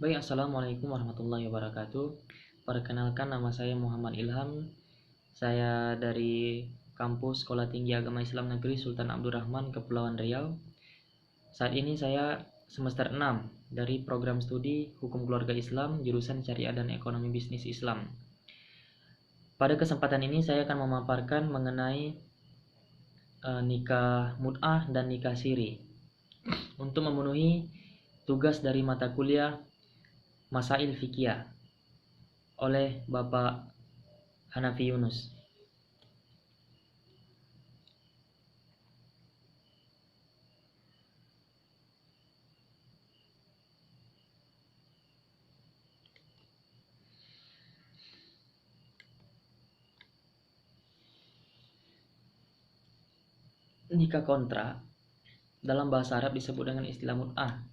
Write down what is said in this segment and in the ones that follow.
Baik, Assalamualaikum warahmatullahi wabarakatuh. Perkenalkan, nama saya Muhammad Ilham. Saya dari kampus Sekolah Tinggi Agama Islam Negeri Sultan Abdurrahman, Kepulauan Riau. Saat ini saya semester 6 dari program studi Hukum Keluarga Islam, jurusan Syariah dan Ekonomi Bisnis Islam. Pada kesempatan ini saya akan memaparkan mengenai nikah mut'ah dan nikah siri untuk memenuhi tugas dari mata kuliah Masail Fikih oleh Bapak Hanafi Yunus. Nikah kontrak dalam bahasa Arab disebut dengan istilah mut'ah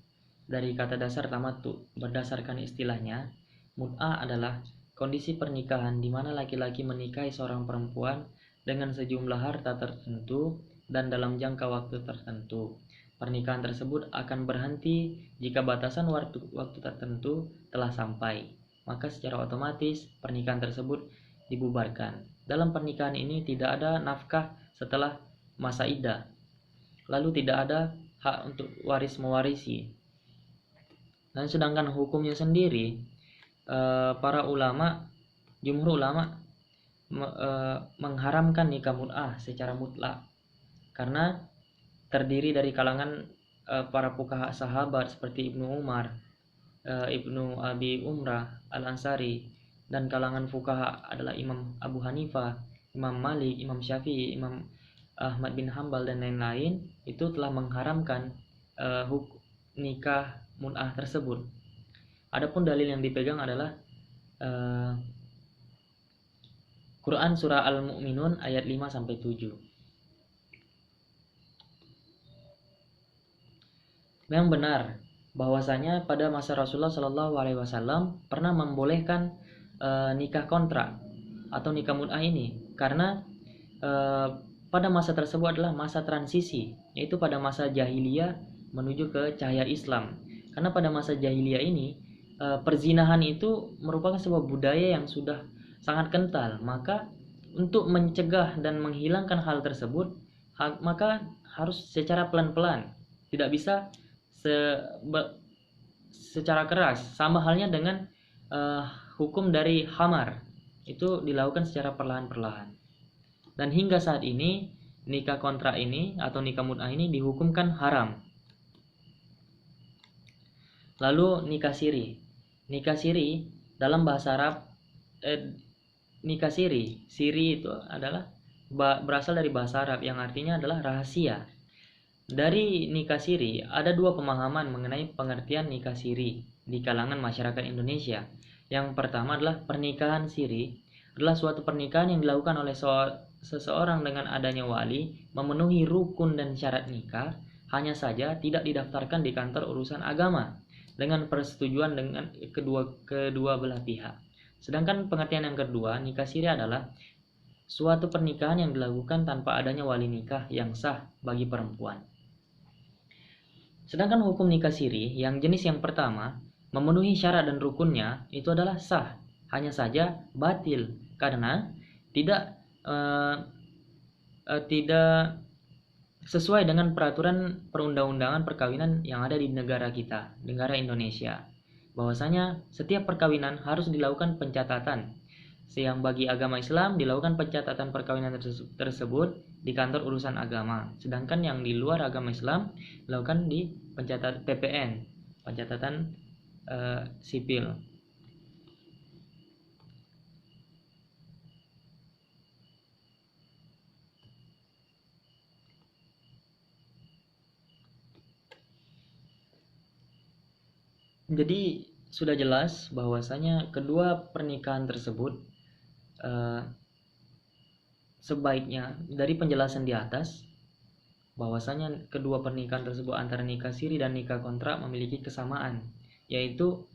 dari kata dasar tamattu. Berdasarkan istilahnya, mut'ah adalah kondisi pernikahan di mana laki-laki menikahi seorang perempuan dengan sejumlah harta tertentu dan dalam jangka waktu tertentu. Pernikahan tersebut akan berhenti jika batasan waktu tertentu telah sampai. Maka secara otomatis pernikahan tersebut dibubarkan. Dalam pernikahan ini tidak ada nafkah setelah masa iddah. Lalu tidak ada hak untuk waris mewarisi. Dan sedangkan hukumnya sendiri, para ulama, jumhur ulama mengharamkan nikah mut'ah secara mutlak karena terdiri dari kalangan para fuqaha sahabat seperti Ibnu Umar, Ibnu Abi Umrah Al-Ansari, dan kalangan fuqaha adalah Imam Abu Hanifah, Imam Malik, Imam Syafi'i, Imam Ahmad bin Hambal dan lain-lain itu telah mengharamkan nikah mut'ah tersebut. Adapun dalil yang dipegang adalah Quran surah Al-Mu'minun ayat 5 sampai 7. Memang benar bahwasanya pada masa Rasulullah Shallallahu Alaihi Wasallam pernah membolehkan nikah kontrak atau nikah mut'ah ini karena pada masa tersebut adalah masa transisi, yaitu pada masa jahiliyah menuju ke cahaya Islam. Karena pada masa jahiliyah ini perzinahan itu merupakan sebuah budaya yang sudah sangat kental. Maka untuk mencegah dan menghilangkan hal tersebut, maka harus secara pelan-pelan, tidak bisa secara keras. Sama halnya dengan hukum dari khamar, itu dilakukan secara perlahan-perlahan. Dan hingga saat ini nikah kontrak ini atau nikah mut'ah ini dihukumkan haram. Lalu nikah siri. Nikah siri dalam bahasa Arab nikah siri itu adalah berasal dari bahasa Arab yang artinya adalah rahasia. Dari nikah siri ada dua pemahaman mengenai pengertian nikah siri di kalangan masyarakat Indonesia. Yang pertama adalah pernikahan siri adalah suatu pernikahan yang dilakukan oleh seseorang dengan adanya wali, memenuhi rukun dan syarat nikah, hanya saja tidak didaftarkan di kantor urusan agama dengan persetujuan dengan kedua belah pihak. Sedangkan pengertian yang kedua, nikah siri adalah suatu pernikahan yang dilakukan tanpa adanya wali nikah yang sah bagi perempuan. Sedangkan hukum nikah siri yang jenis yang pertama, memenuhi syarat dan rukunnya itu adalah sah, hanya saja batil karena tidak sesuai dengan peraturan perundang-undangan perkawinan yang ada di negara kita, negara Indonesia. Bahwasanya setiap perkawinan harus dilakukan pencatatan. Yang bagi agama Islam dilakukan pencatatan perkawinan tersebut di kantor urusan agama. Sedangkan yang di luar agama Islam dilakukan di pencatatan PPN, pencatatan sipil. Jadi sudah jelas bahwasanya kedua pernikahan tersebut sebaiknya dari penjelasan di atas bahwasanya kedua pernikahan tersebut antara nikah siri dan nikah kontrak memiliki kesamaan, yaitu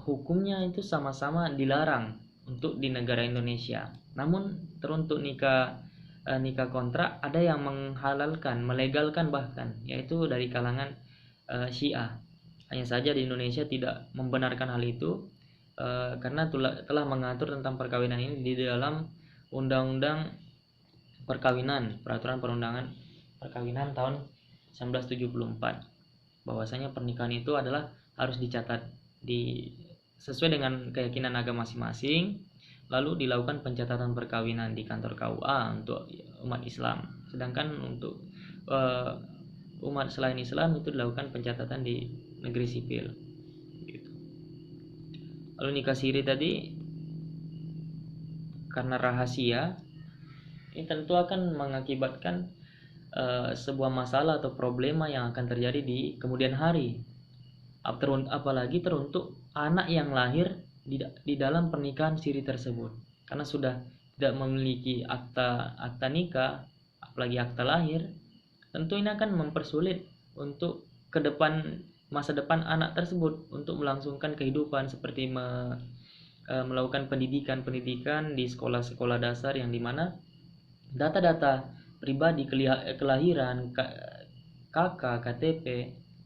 hukumnya itu sama-sama dilarang untuk di negara Indonesia. Namun teruntuk nikah kontrak ada yang menghalalkan, melegalkan bahkan, yaitu dari kalangan Syiah. Hanya saja di Indonesia tidak membenarkan hal itu, karena telah mengatur tentang perkawinan ini di dalam Undang-Undang Perkawinan, Peraturan Perundangan Perkawinan tahun 1974, bahwasanya pernikahan itu adalah harus dicatat sesuai dengan keyakinan agama masing-masing, lalu dilakukan pencatatan perkawinan di kantor KUA untuk umat Islam. Sedangkan untuk umat selain Islam itu dilakukan pencatatan di negeri sipil. Gitu. Lalu nikah siri tadi karena rahasia, ini tentu akan mengakibatkan sebuah masalah atau problema yang akan terjadi di kemudian hari. Apalagi teruntuk anak yang lahir di dalam pernikahan siri tersebut, karena sudah tidak memiliki akta nikah, apalagi akta lahir. Tentu ini akan mempersulit untuk ke depan, masa depan anak tersebut untuk melangsungkan kehidupan, seperti melakukan pendidikan di sekolah-sekolah dasar, yang dimana data-data pribadi kelahiran, KK, KTP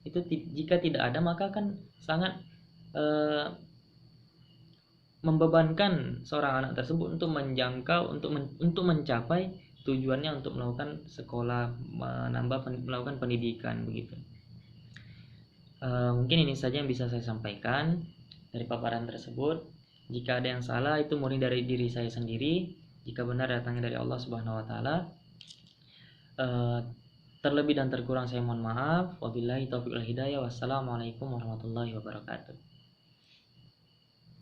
itu jika tidak ada maka akan sangat membebankan seorang anak tersebut untuk menjangkau, untuk mencapai tujuannya untuk melakukan sekolah, melakukan pendidikan begitu. Mungkin ini saja yang bisa saya sampaikan dari paparan tersebut. Jika ada yang salah itu murni dari diri saya sendiri, jika benar datangnya dari Allah Subhanahu wa taala. Terlebih dan terkurang saya mohon maaf. Wabillahi taufiq wal hidayah. Wassalamualaikum warahmatullahi wabarakatuh.